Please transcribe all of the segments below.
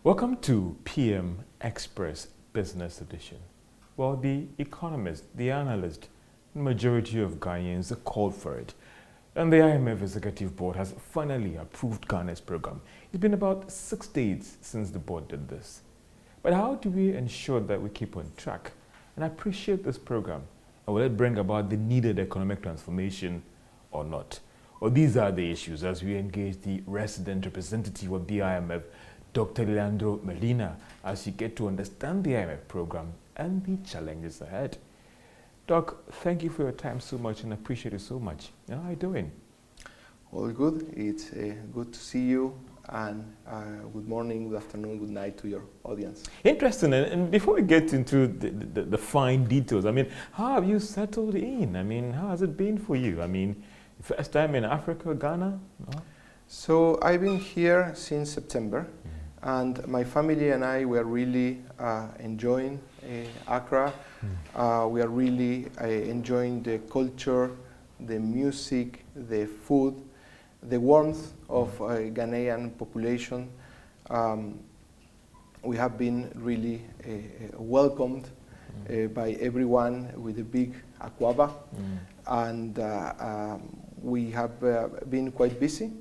Welcome to PM Express Business Edition. Well, the economist, the analyst, the majority of Ghanaians called for it. And the IMF Executive Board has finally approved Ghana's program. It's been about 6 days since the board did this. But how do we ensure that we keep on track and appreciate this program? And will it bring about the needed economic transformation or not? Well, these are the issues as we engage the resident representative of the IMF, Dr. Leandro Medina, as you get to understand the IMF program and the challenges ahead. Doc, thank you for your time so much and appreciate it so much. How are you doing? All good. It's good to see you, and good morning, good afternoon, good night to your audience. Interesting. And before we get into the fine details, how have you settled in? How has it been for you? First time in Africa, Ghana? No? So I've been here since September, and my family and I were really enjoying Accra. We are really enjoying the culture, the music, the food, the warmth of Ghanaian population. We have been really welcomed by everyone with a big akwaba, and we have been quite busy,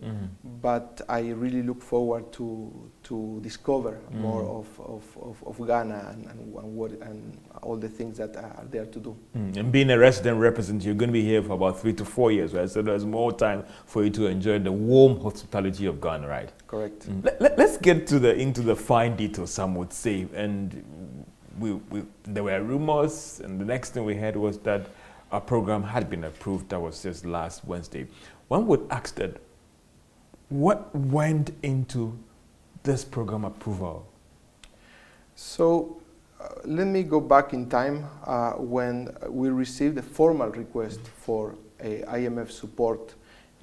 but I really look forward to discover more of Ghana and all the things that are there to do. And being a resident representative, you're going to be here for about 3 to 4 years, right? So there's more time for you to enjoy the warm hospitality of Ghana, right? Correct. Let's get to into the fine details, some would say. And there were rumors, and the next thing we heard was that our program had been approved. That was just last Wednesday. One would ask that, what went into this program approval? So let me go back in time when we received a formal request for IMF support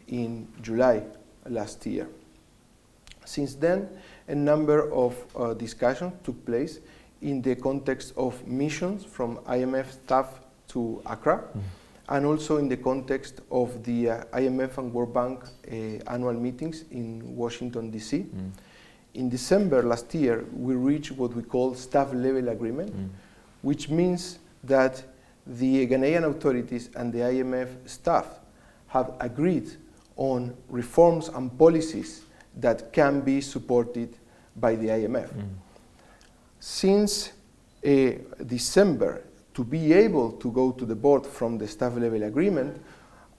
in July last year. Since then, a number of discussions took place in the context of missions from IMF staff to Accra, and also in the context of the IMF and World Bank annual meetings in Washington, D.C. In December last year, we reached what we call staff level agreement, which means that the Ghanaian authorities and the IMF staff have agreed on reforms and policies that can be supported by the IMF. Since December, to be able to go to the board from the staff level agreement,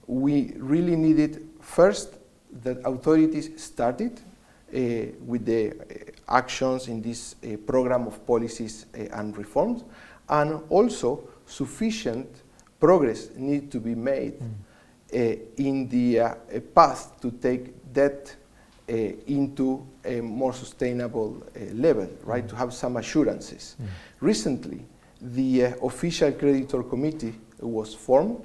we really needed first that authorities started with the actions in this program of policies and reforms, and also sufficient progress need to be made in the path to take debt into a more sustainable level, right? To have some assurances. Recently, the official creditor committee was formed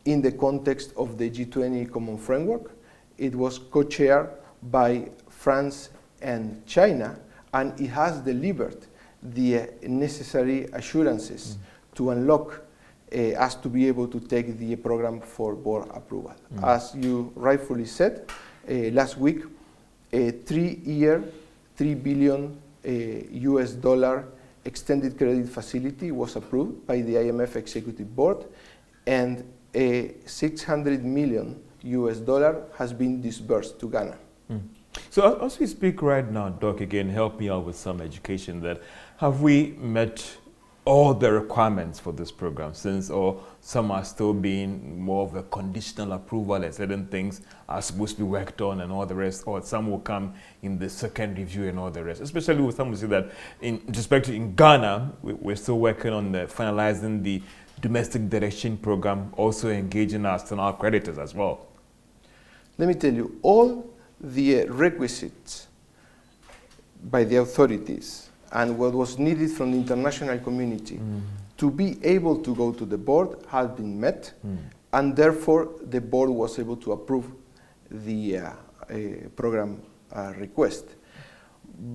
in the context of the G20 Common Framework. It was co-chaired by France and China, and it has delivered the necessary assurances to unlock us to be able to take the program for board approval. As you rightfully said, last week, a 3-year, $3 billion US extended credit facility was approved by the IMF Executive Board, and a $600 million US has been disbursed to Ghana. So as we speak right now, Doc, again, help me out with some education. That have we met all the requirements for this program, or some are still being more of a conditional approval, and certain things are supposed to be worked on and all the rest, or some will come in the second review and all the rest? Especially with some who say that in respect to in Ghana, we're still working on finalizing the domestic direction program, also engaging our external creditors as well. Let me tell you, all the requisites by the authorities and what was needed from the international community to be able to go to the board has been met, and therefore the board was able to approve the program request.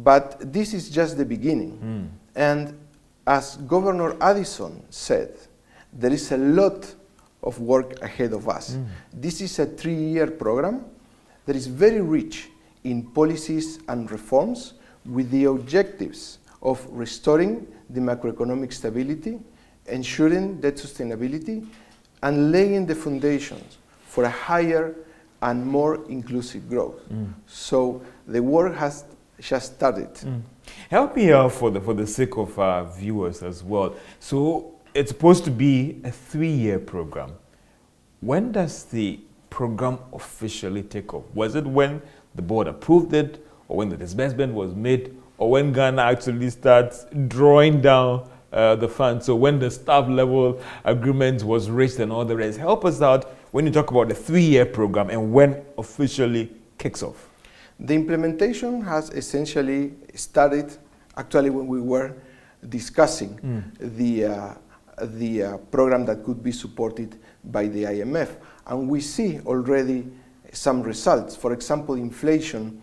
But this is just the beginning. And as Governor Addison said, there is a lot of work ahead of us. This is a 3-year program that is very rich in policies and reforms with the objectives of restoring the macroeconomic stability, ensuring debt sustainability, and laying the foundations for a higher and more inclusive growth. So the work has just started. Help me out for the sake of our viewers as well. So it's supposed to be a 3-year program. When does the program officially take off? Was it when the board approved it, or when the disbursement was made, or when Ghana actually starts drawing down the funds? So when the staff level agreement was reached and all the rest. Help us out when you talk about the 3-year program and when officially kicks off. The implementation has essentially started actually when we were discussing the program that could be supported by the IMF. And we see already some results. For example, inflation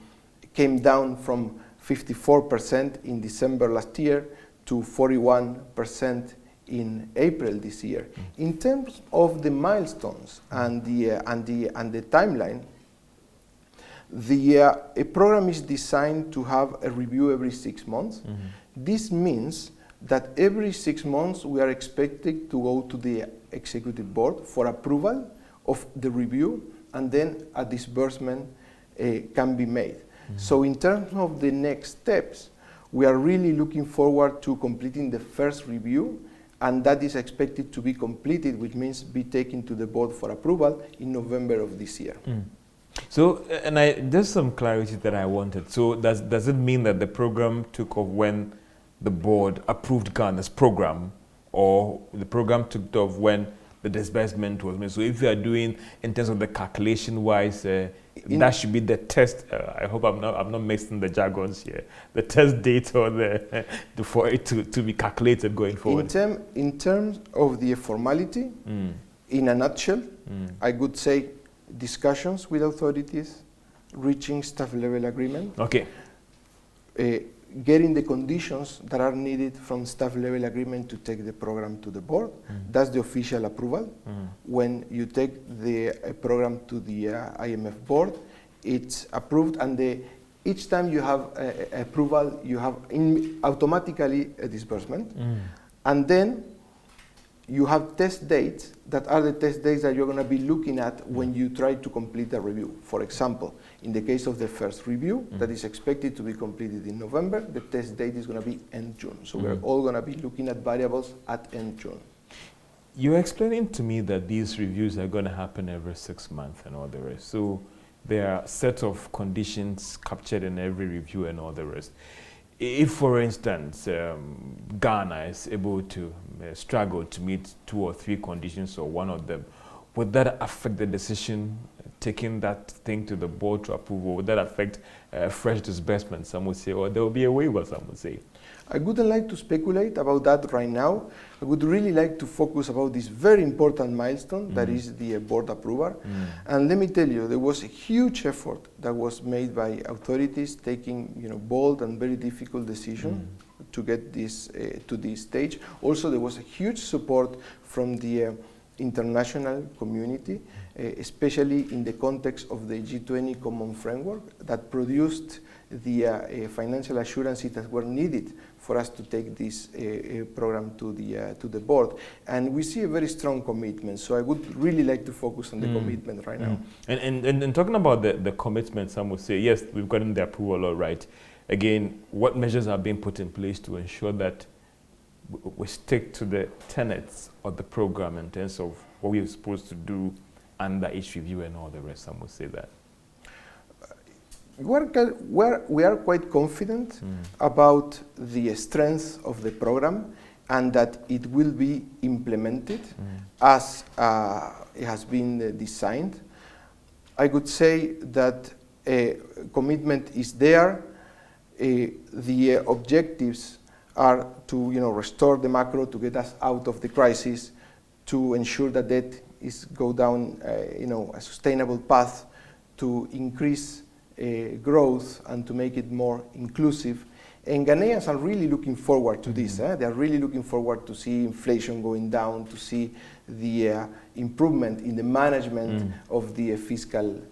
came down from 54% in December last year to 41% in April this year. In terms of the milestones and the timeline, a program is designed to have a review every 6 months. This means that every 6 months we are expected to go to the executive board for approval of the review, and then a disbursement can be made. So in terms of the next steps, we are really looking forward to completing the first review, and that is expected to be completed, which means be taken to the board for approval in November of this year. So, and just some clarity that I wanted. So does it mean that the program took off when the board approved Ghana's program, or the program took off when the disbursement was made? So if you are doing in terms of the calculation wise, that should be the test. I hope I'm not mixing the jargons here. The test date or for it to be calculated going forward. In terms of the formality, in a nutshell, I would say discussions with authorities, reaching staff level agreement. Okay. Getting the conditions that are needed from staff level agreement to take the program to the board. That's the official approval. When you take the program to the IMF board, it's approved, and each time you have approval, you have automatically a disbursement. And then you have test dates that are the test dates that you're going to be looking at when you try to complete a review. For example, in the case of the first review, that is expected to be completed in November, the test date is going to be end June. So we're all going to be looking at variables at end June. You're explaining to me that these reviews are going to happen every 6 months and all the rest. So there are a set of conditions captured in every review and all the rest. If, for instance, Ghana is able to struggle to meet 2 or 3 conditions or one of them, would that affect the decision, taking that thing to the board to approve, or would that affect fresh disbursement, some would say, or there will be a waiver, some would say? I wouldn't like to speculate about that right now. I would really like to focus about this very important milestone that is the board approval. And let me tell you, there was a huge effort that was made by authorities taking bold and very difficult decisions to get this to this stage. Also, there was a huge support from the international community, especially in the context of the G20 common framework that produced the financial assurances that were needed for us to take this program to the board. And we see a very strong commitment. So I would really like to focus on the commitment right now. And talking about the commitment, some would say, yes, we've gotten the approval, all right. Again, what measures are being put in place to ensure that we stick to the tenets of the program in terms of what we're supposed to do under each review and all the rest? Some would say that. We are quite confident about the strength of the program and that it will be implemented as it has been designed. I would say that commitment is there. The objectives are to restore the macro, to get us out of the crisis, to ensure that debt go down a sustainable path, to increase growth and to make it more inclusive. And Ghanaians are really looking forward to this. They are really looking forward to see inflation going down, to see the improvement in the management of the fiscal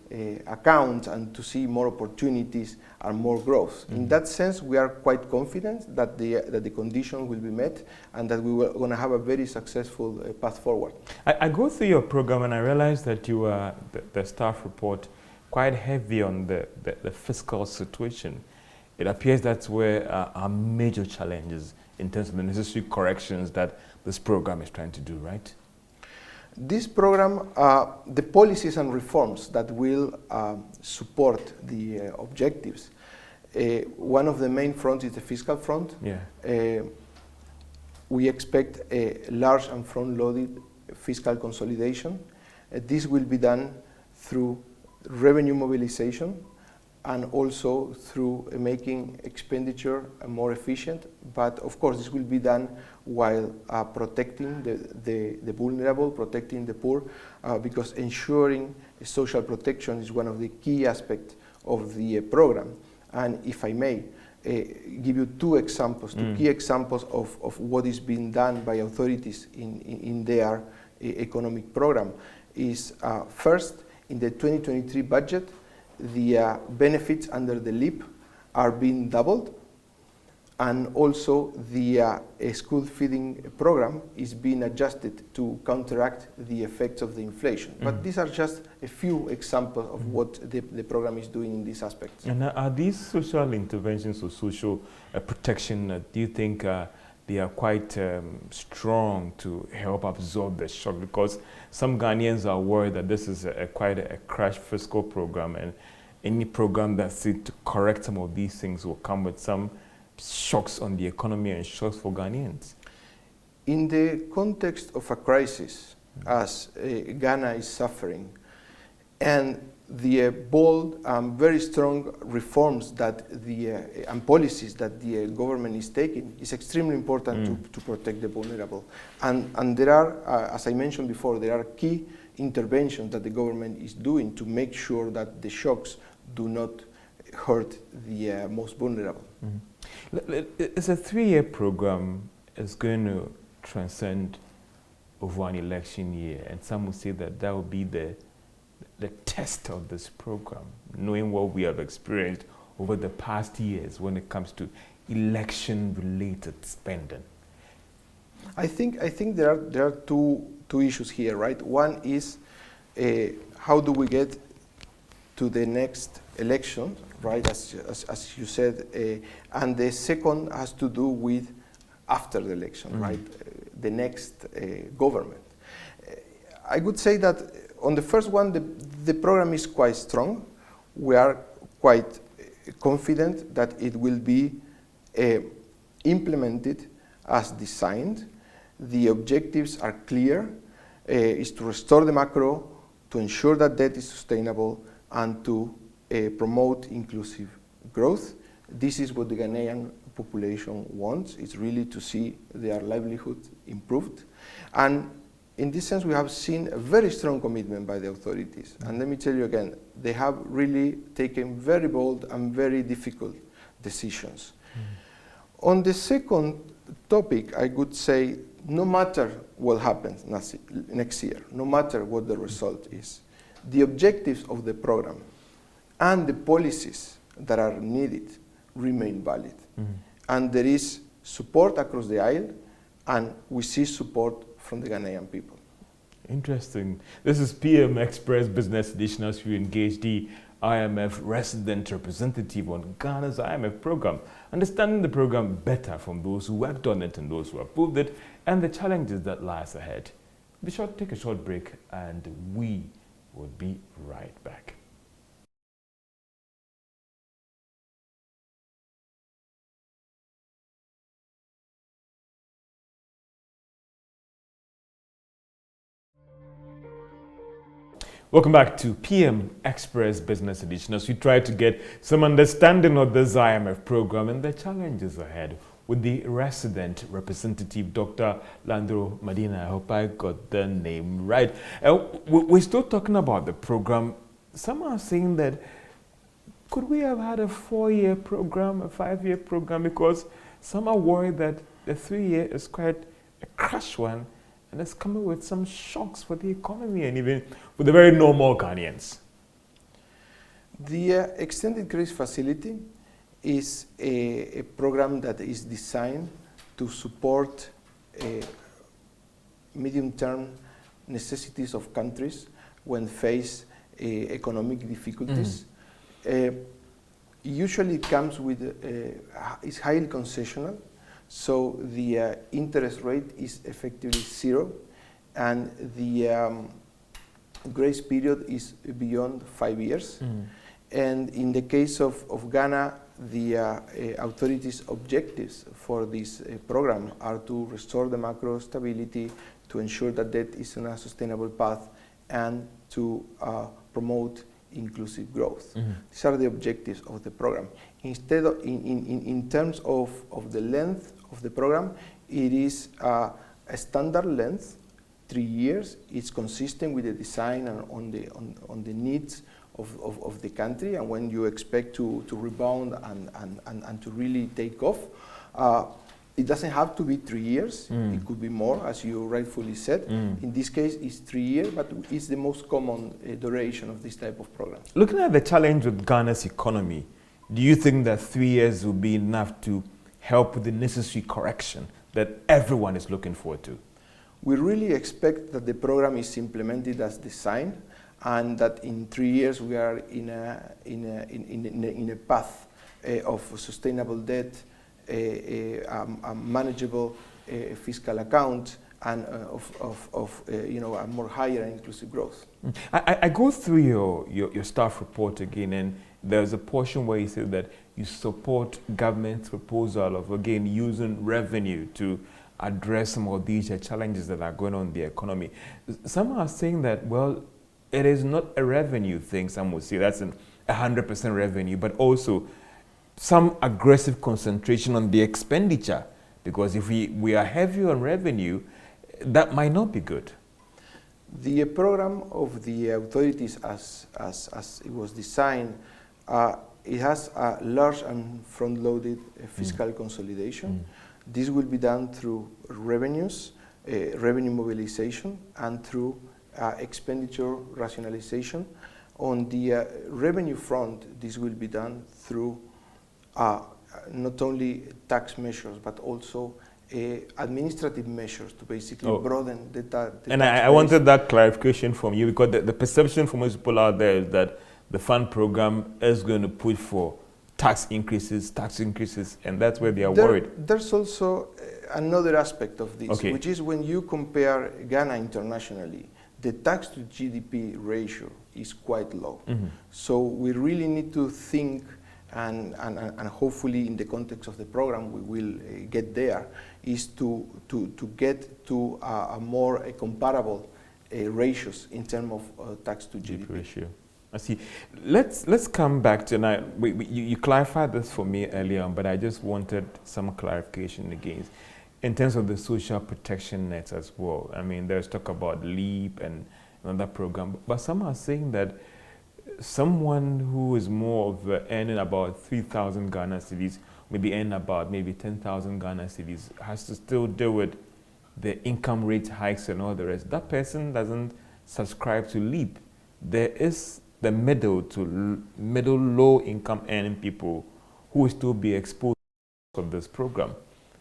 accounts and to see more opportunities and more growth. In that sense, we are quite confident that the conditions will be met and that we are going to have a very successful path forward. I go through your program and I realize that you are, the staff report, quite heavy on the fiscal situation. It appears that's where our major challenges in terms of the necessary corrections that this program is trying to do, right? This program, the policies and reforms that will support the objectives, one of the main fronts is the fiscal front. Yeah. We expect a large and front-loaded fiscal consolidation. This will be done through revenue mobilization and also through making expenditure more efficient. But of course, this will be done while protecting the vulnerable, protecting the poor, because ensuring social protection is one of the key aspects of the program. And if I may, give you two examples, two key examples of what is being done by authorities in their economic program is first, in the 2023 budget, the benefits under the LEAP are being doubled, and also the school feeding program is being adjusted to counteract the effects of the inflation. But these are just a few examples of what the program is doing in these aspects. And are these social interventions or social protection, do you think they are quite strong to help absorb the shock? Because some Ghanaians are worried that this is quite a crash fiscal program, and any program that's set to correct some of these things will come with some shocks on the economy and shocks for Ghanaians. In the context of a crisis, as Ghana is suffering, and the bold, very strong reforms that and policies that the government is taking is extremely important to protect the vulnerable. And there are, as I mentioned before, there are key interventions that the government is doing to make sure that the shocks do not hurt the most vulnerable. It's a 3-year program. It's going to transcend over an election year, and some will say that that will be the test of this program, knowing what we have experienced over the past years when it comes to election-related spending. I think there are two issues here, right? One is how do we get to the next election, right? As you said, and the second has to do with after the election, right? The next government. I would say that on the first one, the program is quite strong. We are quite confident that it will be implemented as designed. The objectives are clear, is to restore the macro, to ensure that debt is sustainable, and to promote inclusive growth. This is what the Ghanaian population wants. It's really to see their livelihood improved. And in this sense, we have seen a very strong commitment by the authorities. And let me tell you again, they have really taken very bold and very difficult decisions. On the second topic, I would say, no matter what happens next year, no matter what the result is, the objectives of the program and the policies that are needed remain valid. And there is support across the aisle, and we see support from the Ghanaian people. Interesting. This is PM Express Business Edition as we engage the IMF resident representative on Ghana's IMF program, understanding the program better from those who worked on it and those who approved it, and the challenges that lies ahead. Be sure to take a short break, and we will be right back. Welcome back to PM Express Business Edition as we try to get some understanding of this IMF program and the challenges ahead with the resident representative, Dr. Landro Medina. I hope I got the name right. We're still talking about the program. Some are saying that could we have had a 4-year program, a 5-year program, because some are worried that the 3-year is quite a crash one and it's coming with some shocks for the economy and even for the very normal Ghanaians. The Extended Credit Facility is a program that is designed to support medium-term necessities of countries when face economic difficulties. Usually it comes with, it's highly concessional, so the interest rate is effectively zero, and the grace period is beyond 5 years. And in the case of Ghana, the authorities' objectives for this program are to restore the macro stability, to ensure that debt is on a sustainable path, and to promote inclusive growth. These are the objectives of the program. Instead of, in terms of the length of the program, it is a standard length, 3 years. It's consistent with the design and on the needs of the country and when you expect to rebound and to really take off. It doesn't have to be 3 years. It could be more, as you rightfully said. In this case, it's 3 years, but it's the most common duration of this type of program. Looking at the challenge with Ghana's economy, do you think that 3 years will be enough to help with the necessary correction that everyone is looking forward to? We really expect that the program is implemented as designed, and that in 3 years we are in a path of sustainable debt, a manageable fiscal account, and a more higher and inclusive growth. I go through your staff report again, and there's a portion where you say that you support government's proposal of, again, using revenue to address some of these challenges that are going on in the economy. Some are saying that, well, it is not a revenue thing. Some would say that's 100% revenue, but also some aggressive concentration on the expenditure, because if we are heavy on revenue, that might not be good. The program of the authorities, as it was designed, it has a large and front-loaded fiscal consolidation. This will be done through revenues, revenue mobilization, and through expenditure rationalization. On the revenue front, this will be done through not only tax measures, but also administrative measures to basically broaden the tax And I wanted that clarification from you, because the perception from most people out there is that the fund program is going to push for tax increases, and that's where they are worried. There's also another aspect of this, which is when you compare Ghana internationally, the tax to GDP ratio is quite low. So we really need to think, and hopefully in the context of the program we will get there, is to get to a more comparable ratios in terms of tax to GDP ratio. I see. Let's come back to now. You clarified this for me earlier on, but I just wanted some clarification again in terms of the social protection nets as well. I mean, there's talk about LEAP and another program, but some are saying that someone who is more of earning about 3,000 Ghana cedis, maybe earning about 10,000 Ghana cedis, has to still deal with the income rate hikes and all the rest. That person doesn't subscribe to LEAP. There is the middle low income earning people who will still be exposed to this program.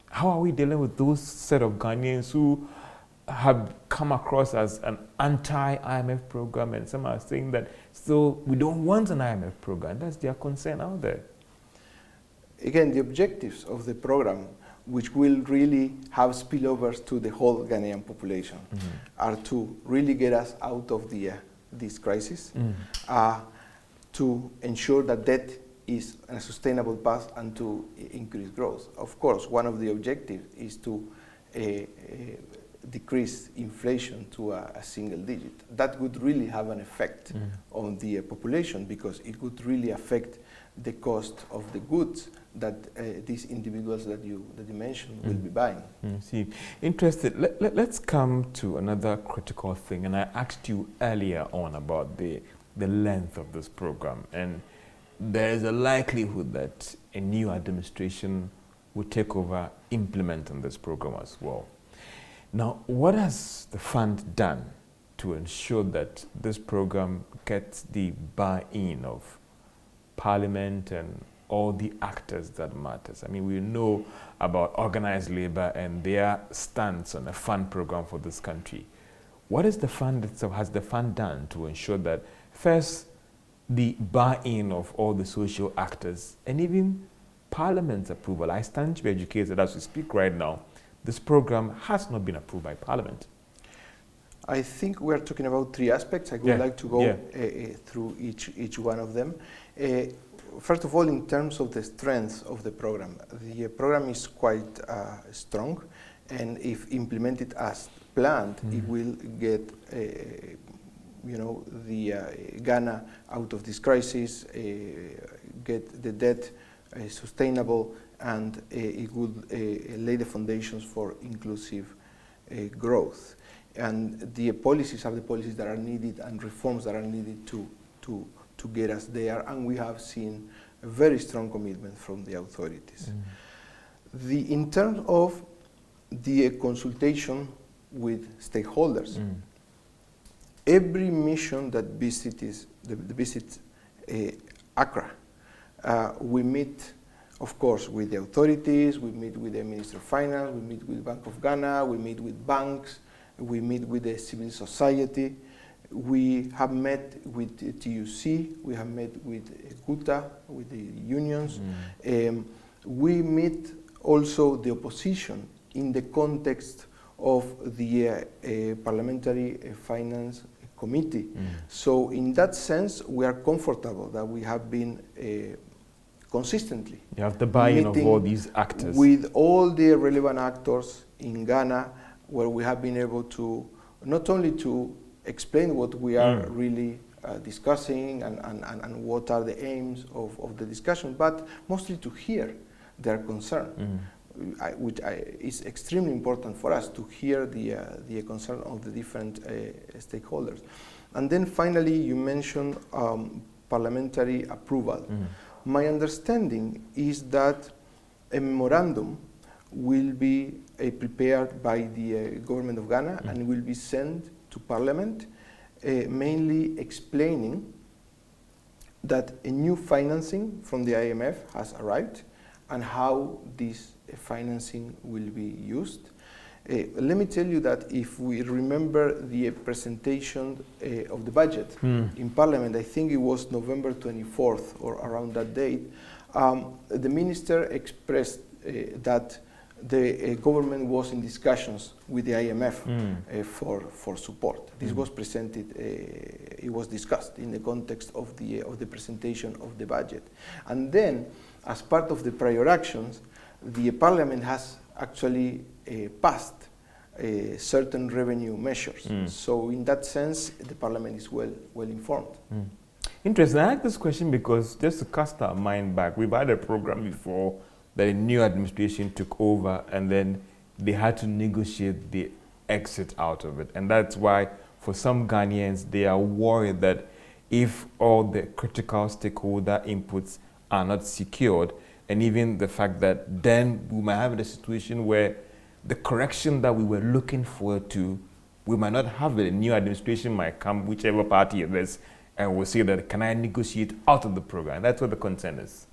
How are we dealing with those set of Ghanaians who have come across as an anti-IMF program, and some are saying that still we don't want an IMF program? That's their concern out there. Again, the objectives of the program, which will really have spillovers to the whole Ghanaian population, are to really get us out of this crisis, to ensure that debt is a sustainable path and to increase growth. Of course, one of the objectives is to decrease inflation to a single digit. That would really have an effect on the population, because it would really affect the cost of the goods that these individuals that you mentioned will be buying. See, interested. Let's come to another critical thing, and I asked you earlier on about the length of this program, and there is a likelihood that a new administration will take over implementing this program as well. Now, what has the fund done to ensure that this program gets the buy-in of Parliament and all the actors that matters? I mean, we know about organized labor and their stance on a fund program for this country. What is the fund itself, has the fund done to ensure that, first, the buy-in of all the social actors and even Parliament's approval? I stand to be educated as we speak right now. This program has not been approved by Parliament. I think we're talking about three aspects. I would like to go through each one of them. First of all, in terms of the strength of the program is quite strong, and if implemented as planned, it will get Ghana out of this crisis, get the debt sustainable, and it would lay the foundations for inclusive growth. And the policies are the policies that are needed and reforms that are needed to get us there, and we have seen a very strong commitment from the authorities. In terms of the consultation with stakeholders, every mission that visits Accra, we meet, of course, with the authorities, we meet with the Minister of Finance, we meet with Bank of Ghana, we meet with banks, we meet with the civil society, we have met with the TUC, we have met with GUTA, with the unions. We meet also the opposition in the context of the Parliamentary Finance Committee. So in that sense, we are comfortable that we have been consistently. You have the buy-in of all these actors. With all the relevant actors in Ghana, where we have been able to not only to explain what we are really discussing and what are the aims of the discussion, but mostly to hear their concern, which is extremely important for us to hear the concern of the different stakeholders. And then finally, you mentioned parliamentary approval. My understanding is that a memorandum will be prepared by the government of Ghana and will be sent to Parliament, mainly explaining that a new financing from the IMF has arrived and how this financing will be used. Let me tell you that if we remember the presentation of the budget in Parliament, I think it was November 24th or around that date, the minister expressed that the government was in discussions with the IMF for support. This was presented, it was discussed in the context of the presentation of the budget. And then, as part of the prior actions, the Parliament has actually passed certain revenue measures. So in that sense, the Parliament is well informed. Interesting. I ask this question because just to cast our mind back, we've had a program before that a new administration took over and then they had to negotiate the exit out of it. And that's why for some Ghanaians, they are worried that if all the critical stakeholder inputs are not secured, and even the fact that then we might have a situation where the correction that we were looking forward to, we might not have it. A new administration might come, whichever party it is, and will say that, can I negotiate out of the program? That's what the concern is.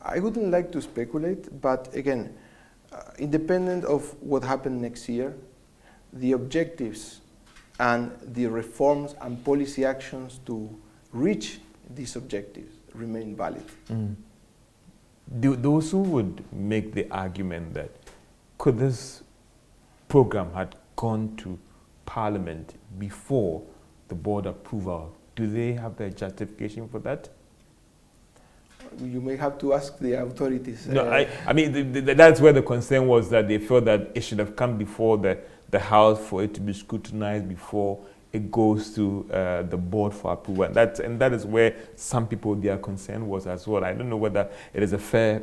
I wouldn't like to speculate, but again, independent of what happened next year, the objectives and the reforms and policy actions to reach these objectives remain valid. Those who would make the argument that could this program had gone to Parliament before the board approval, do they have their justification for that? You may have to ask the authorities. No, I mean, that's where the concern was, that they felt that it should have come before the House for it to be scrutinized before it goes to the board for approval. And that is where some people, their concern was as well. I don't know whether it is a fair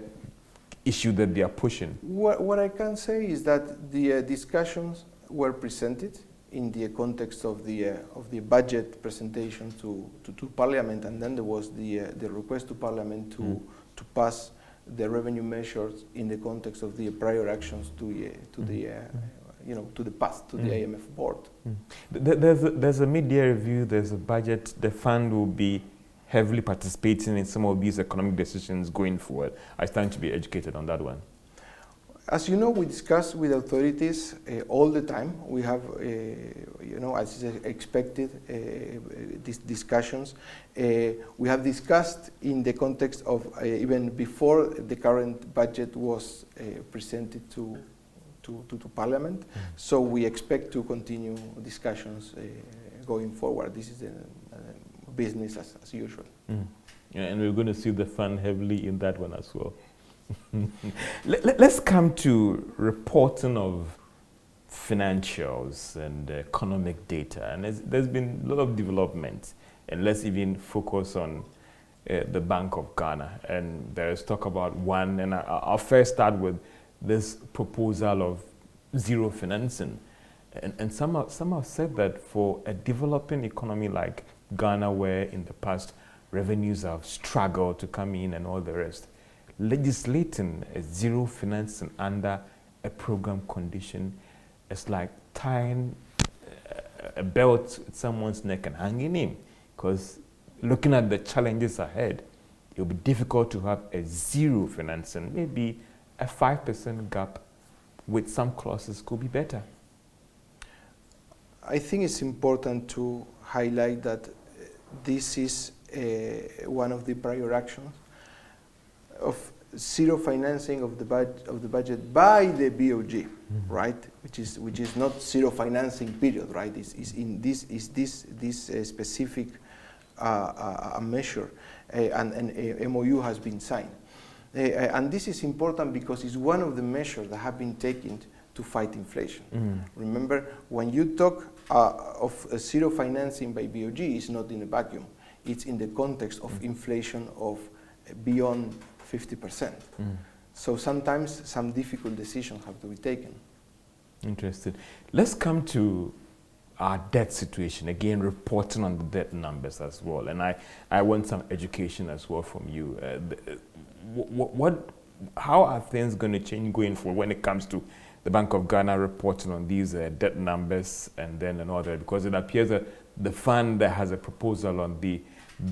issue that they are pushing. What I can say is that the discussions were presented in the context of the budget presentation to Parliament, and then there was the request to Parliament to pass the revenue measures in the context of the prior actions to the to the past, to the IMF board. There's a mid-year review, there's a budget, the fund will be heavily participating in some of these economic decisions going forward. I stand to be educated on that one. As you know, we discuss with authorities all the time. We have, as is expected, these discussions. We have discussed in the context of even before the current budget was presented to Parliament. So we expect to continue discussions going forward. This is business as usual. Yeah, and we're going to see the fund heavily in that one as well. Let's come to reporting of financials and economic data, and there's been a lot of development, and let's even focus on the Bank of Ghana, and there is talk about one, and I'll first start with this proposal of zero financing, and some have said that for a developing economy like Ghana, where in the past revenues have struggled to come in and all the rest, legislating a zero financing under a program condition is like tying a belt at someone's neck and hanging him, because looking at the challenges ahead, it will be difficult to have a zero financing. Maybe a 5% gap with some clauses could be better. I think it's important to highlight that this is one of the prior actions of zero financing of the budget by the BOG, right? Which is not zero financing period, right? Is this specific measure, and an MOU has been signed, and this is important because it's one of the measures that have been taken to fight inflation. Remember, when you talk of zero financing by BOG, it's not in a vacuum. It's in the context of inflation of beyond 50%. So sometimes some difficult decisions have to be taken. Interesting. Let's come to our debt situation. Again, reporting on the debt numbers as well. And I want some education as well from you. How are things going to change going forward when it comes to the Bank of Ghana reporting on these debt numbers and then another? Because it appears that the fund that has a proposal on the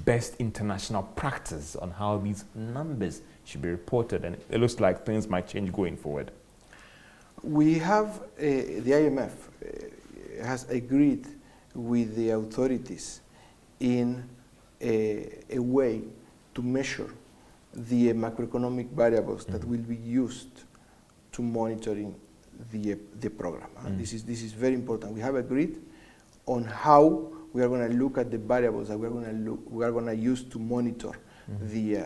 best international practice on how these numbers should be reported, and it looks like things might change going forward. We have, the IMF has agreed with the authorities in a way to measure the macroeconomic variables that will be used to monitoring the program. This is very important. We have agreed on how we are going to look at the variables that we are going to use to monitor the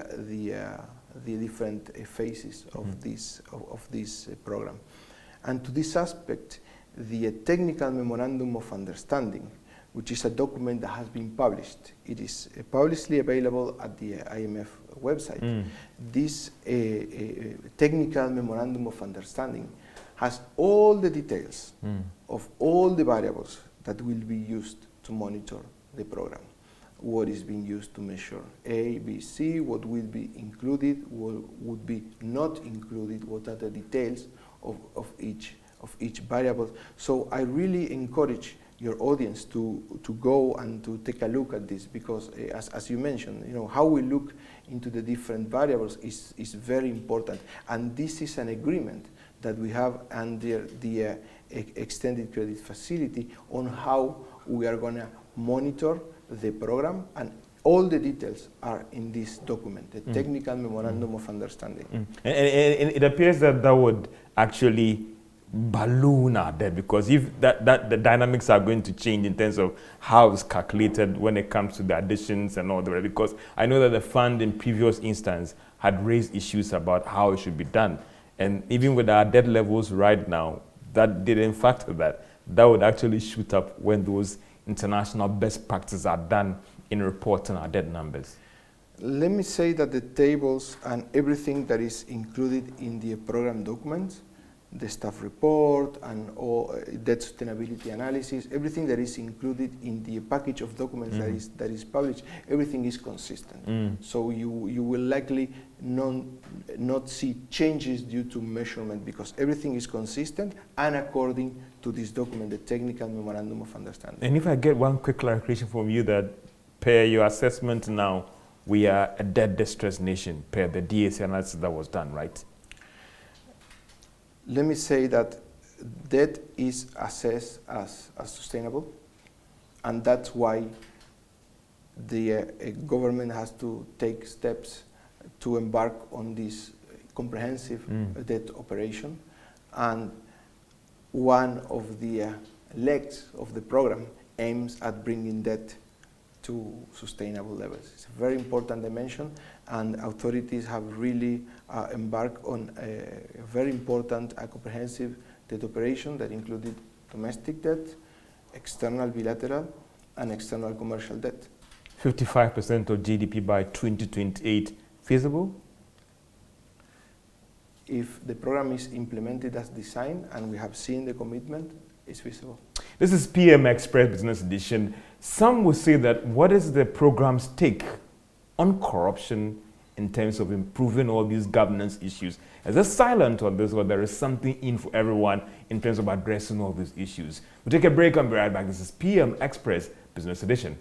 different phases of this program. And to this aspect, the technical memorandum of understanding, which is a document that has been published, it is publicly available at the IMF website. This technical memorandum of understanding has all the details of all the variables that will be used to monitor the program. What is being used to measure A, B, C, what will be included, what would be not included, what are the details of each variable. So I really encourage your audience to go and to take a look at this, because as you mentioned, how we look into the different variables is very important. And this is an agreement that we have under the extended credit facility on how we are going to monitor the program, and all the details are in this document, the technical memorandum of understanding. And it appears that would actually balloon our debt, because if the dynamics are going to change in terms of how it's calculated when it comes to the additions and all the rest, because I know that the fund in previous instance had raised issues about how it should be done, and even with our debt levels right now, that didn't factor that would actually shoot up when those international best practices are done in reporting our debt numbers. Let me say that the tables and everything that is included in the program documents, the staff report and all debt sustainability analysis, everything that is included in the package of documents that is published, everything is consistent. So you will likely not see changes due to measurement, because everything is consistent and according to this document, the Technical Memorandum of Understanding. And if I get one quick clarification from you that per your assessment now, we are a debt distressed nation per the DAC analysis that was done, right? Let me say that debt is assessed as sustainable, and that's why the government has to take steps to embark on this comprehensive debt operation. And one of the legs of the program aims at bringing debt to sustainable levels. It's a very important dimension, and authorities have really embarked on a very important comprehensive debt operation that included domestic debt, external bilateral, and external commercial debt. 55% of GDP by 2028, feasible? If the program is implemented as designed, and we have seen the commitment, it's feasible. This is PM Express Business Edition. Some will say that what is the program's take on corruption in terms of improving all these governance issues? Is it silent on this, or there is something in for everyone in terms of addressing all these issues? We'll take a break and be right back. This is PM Express Business Edition.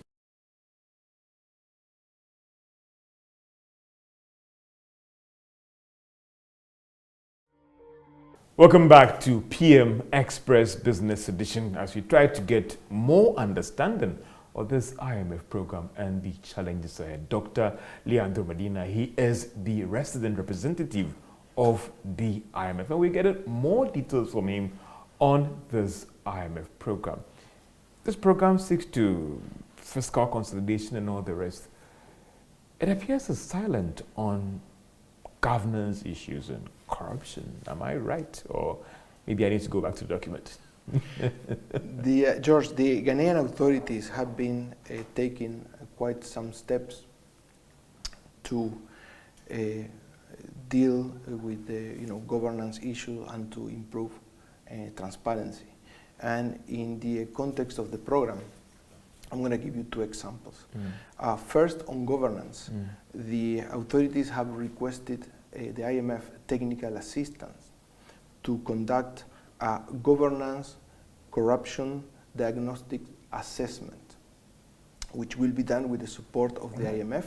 Welcome back to PM Express Business Edition as we try to get more understanding of this IMF program and the challenges ahead. Dr. Leandro Medina, he is the resident representative of the IMF, and we get more details from him on this IMF program. This program seeks to fiscal consolidation and all the rest. It appears as silent on governance issues and corruption. Am I right? Or maybe I need to go back to the document. George, the Ghanaian authorities have been taking quite some steps to deal with the governance issue and to improve transparency. And in the context of the program, I'm going to give you two examples. First, on governance, the authorities have requested the IMF technical assistance to conduct a governance corruption diagnostic assessment, which will be done with the support of the IMF,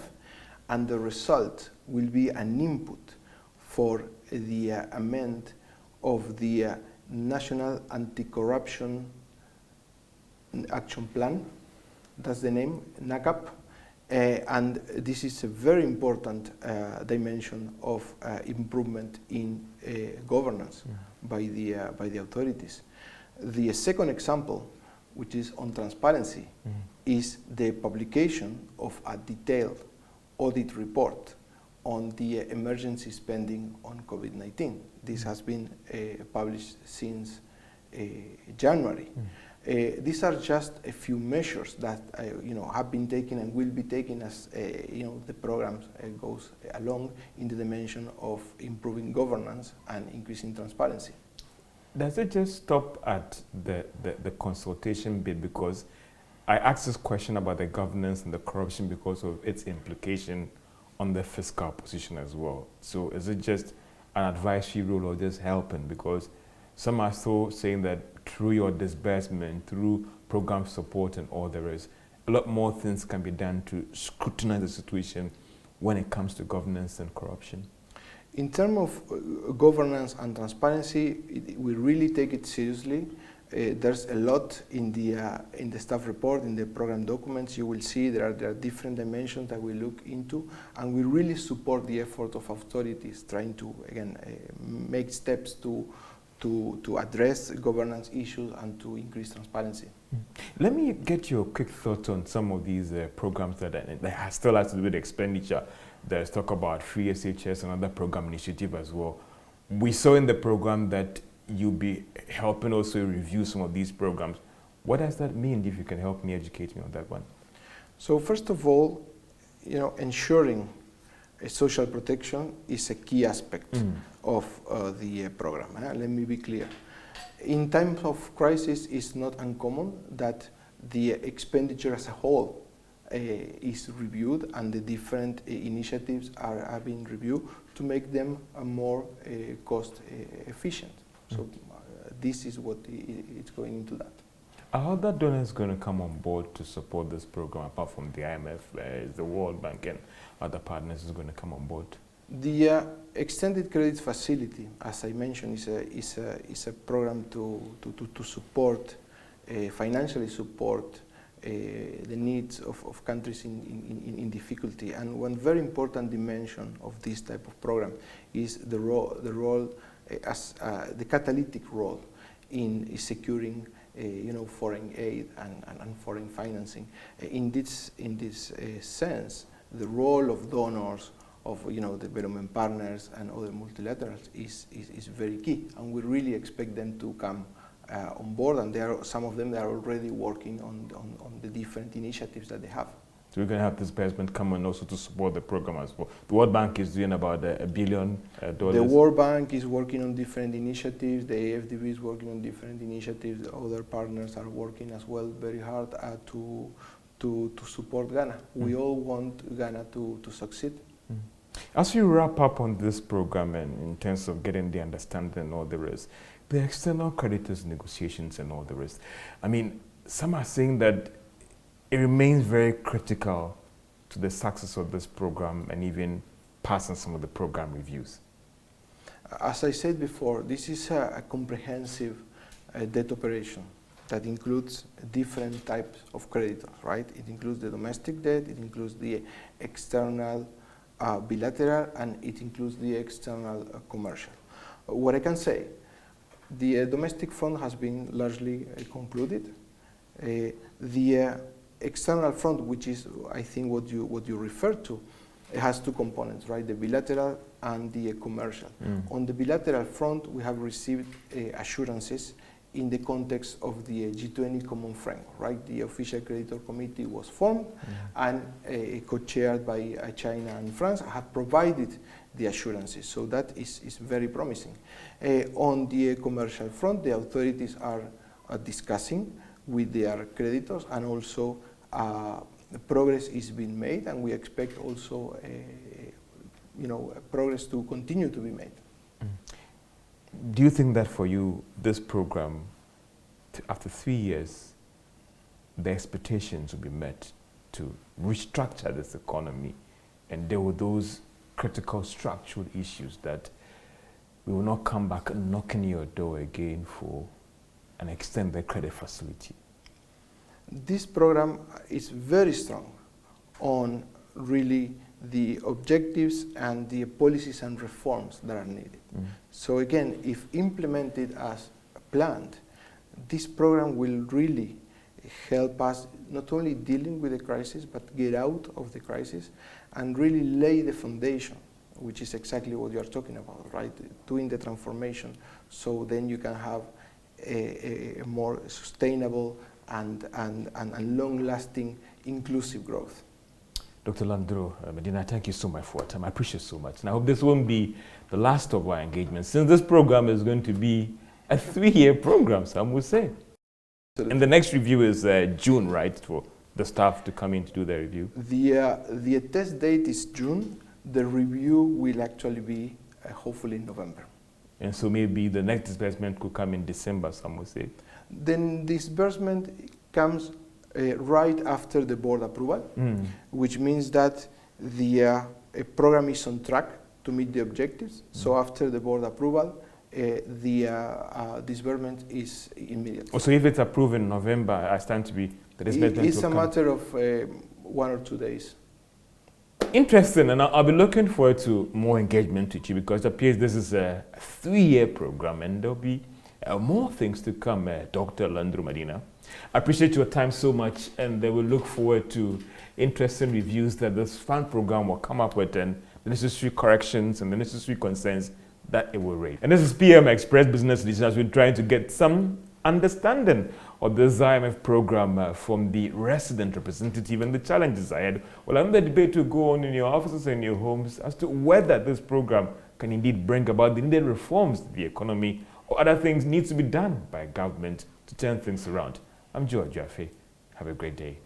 and the result will be an input for the amendment of the National Anti-Corruption Action Plan. That's the name, NACAP. And this is a very important dimension of improvement in governance by the authorities. The second example, which is on transparency, is the publication of a detailed audit report on the emergency spending on COVID-19. This has been published since January. These are just a few measures that have been taken and will be taken as the program goes along in the dimension of improving governance and increasing transparency. Does it just stop at the consultation bit? Because I asked this question about the governance and the corruption because of its implication on the fiscal position as well. So is it just an advisory role or just helping? Because some are still saying that through your disbursement, through program support and all there is, a lot more things can be done to scrutinize the situation when it comes to governance and corruption. In terms of governance and transparency, we really take it seriously. There's a lot in the staff report, in the program documents. You will see there are different dimensions that we look into, and we really support the effort of authorities trying to, again, make steps to address governance issues and to increase transparency. Let me get your quick thoughts on some of these programs that still has to do with expenditure. There's talk about free SHS, another program initiative as well. We saw in the program that you'll be helping also review some of these programs. What does that mean, if you can help me, educate me on that one? So first of all, ensuring social protection is a key aspect of the program. Let me be clear. In times of crisis, it's not uncommon that the expenditure as a whole is reviewed, and the different initiatives are being reviewed to make them more cost efficient. So this is what it's going into that. Are other donors going to come on board to support this program apart from the IMF? Is the World Bank and other partners is going to come on board? The extended credit facility, as I mentioned, is a program to support, financially support the needs of countries in difficulty. And one very important dimension of this type of program is the role as the catalytic role in securing foreign aid and foreign financing. In this sense, the role of donors, of development partners and other multilaterals is very key, and we really expect them to come on board, and some of them they are already working on the different initiatives that they have. So we're going to have this investment come on also to support the program as well. The World Bank is doing about $1 billion. The World Bank is working on different initiatives. The AFDB is working on different initiatives. Other partners are working as well very hard to support Ghana. We all want Ghana to succeed. As you wrap up on this program and in terms of getting the understanding and all the rest, the external creditors negotiations and all the rest, I mean, some are saying that it remains very critical to the success of this program and even passing some of the program reviews. As I said before, this is a comprehensive debt operation that includes different types of creditors, right? It includes the domestic debt, it includes the external bilateral, and it includes the external commercial. What I can say, the domestic front has been largely concluded. The external front, which is, I think, what you referred to, it has two components, right? The bilateral and the commercial. On the bilateral front, we have received assurances in the context of the G20 common framework, right? The official creditor committee was formed and co-chaired by China and France have provided the assurances. So that is very promising. On the commercial front, the authorities are discussing with their creditors, and also progress is being made, and we expect also progress to continue to be made. Do you think that for you, this program, after 3 years, the expectations will be met to restructure this economy, and there were those critical structural issues that we will not come back and knock on your door again for an extended credit facility? This program is very strong on really the objectives and the policies and reforms that are needed. So again, if implemented as planned, this program will really help us not only dealing with the crisis, but get out of the crisis and really lay the foundation, which is exactly what you are talking about, right? Doing the transformation, so then you can have a more sustainable and long-lasting inclusive growth. Dr. Landro Medina, thank you so much for your time. I appreciate it so much. And I hope this won't be the last of our engagements, since this program is going to be a 3-year program, some would say. Absolutely. And the next review is June, right, for the staff to come in to do the review? The test date is June. The review will actually be hopefully in November. And so maybe the next disbursement could come in December, some would say. Then disbursement comes right after the board approval, which means that the program is on track to meet the objectives. So after the board approval, the disbursement is immediate. So if it's approved in November, I stand to be the disbursement. It's a matter of 1 or 2 days. Interesting, and I'll be looking forward to more engagement with you, because it appears this is a 3-year program and there'll be more things to come, Dr. Landro Medina. I appreciate your time so much, and we look forward to interesting reviews that this fund program will come up with, and the necessary corrections and the necessary concerns that it will raise. And this is PM Express Business Edition, as we're trying to get some understanding of this IMF program from the resident representative and the challenges ahead. Well, another debate will go on in your offices and your homes as to whether this program can indeed bring about the needed reforms to the economy, or other things need to be done by government to turn things around. I'm George Wiafe. Have a great day.